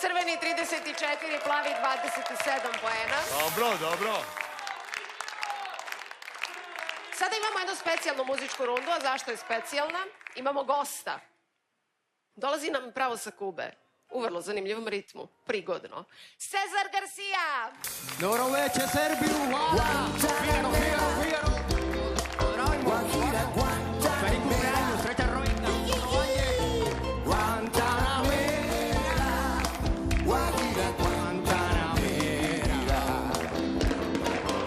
Crveni 34, plavi 27 poena. Dobro, dobro. Sada imamo jednu specijalnu muzičku rundu, a zašto je specijalna? Imamo gosta. Dolazi nam pravo sa Kube. U vrlo zanimljivom ritmu. Prigodno. Cezar Garcia! Dobro veče, Srbiju, hvala! Fijaro, fijaro, fijaro! Pozdravimo, hvala! Feliz cumpleaños, sreća rojka! Guantanamera, Guajira, Guantanamera,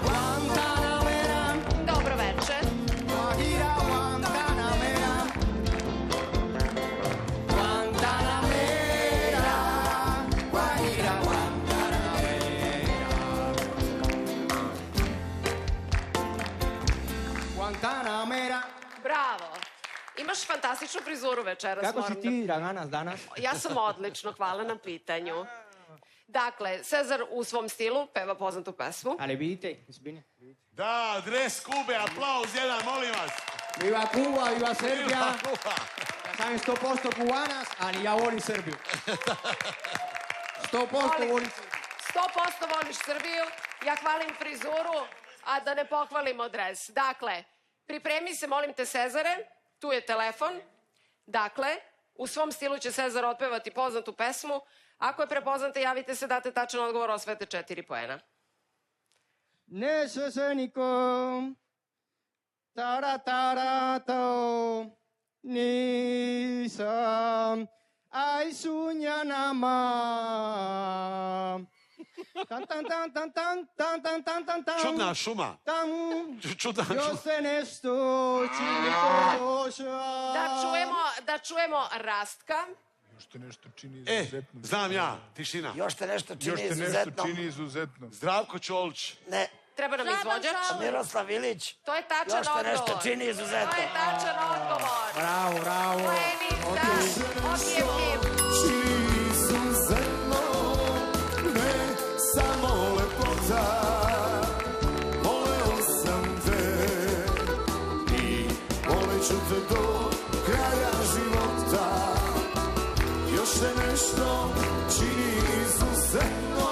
Guantanamera, Dobro veče. Guajira, Guantanamera, Guantanamera, Guajira, Guantanamera. Bravo. Imaš fantastičnu frizuru večeras. Kako si moram ti, Draganas, danas? Ja sam odlično, hvala na pitanju. Dakle, Cezar u svom stilu peva poznatu pesmu. Ali vidite, izbine. Da, dres Kube, aplauz jedan, molim vas. Viva Kuba, viva Serbija. Viva Kuba. Ja sam 100% kubanas, ali ja volim Srbiju. 100% volim Srbiju. 100% voliš Srbiju, ja hvalim frizuru, a da ne pohvalimo dres. Dakle, pripremi se, molim te, Cezare, tu je telefon. Dakle, u svom stilu će Cezar otpevati poznatu pesmu. Ako je prepoznate, javite se, date tačan odgovor, osvete 4 poena. Neće se nikom tara-tara-to nisam aj sunja nama. Tan tan tan tan tan tan tan tan tan tan. Čudna šuma. Tam Čudna šuma. još se nešto čini loša. Da čujemo Rastka. Još te nešto čini izuzetno. Znam ja, tišina. Još te nešto Još čini te nešto izuzetno. čini izuzetno. Zdravko Čolić. Ne, Treba nam izvođač. Miroslav Ilić. To je tačan Još te odgovor. nešto čini izuzetno. To je tačan odgovor. Bravo, bravo. Plenica, okej. Čini izuzetno, ne samo lepota. Voleo sam te i volit ću te do kraja života. Još te nešto čini izuzetno,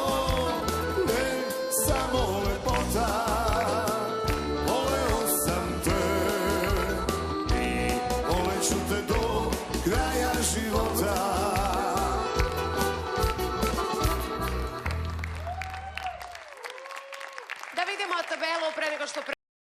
ne samo lepota. Voleo sam te i volit ću te do kraja života. Da vidimo tabelu pre nego što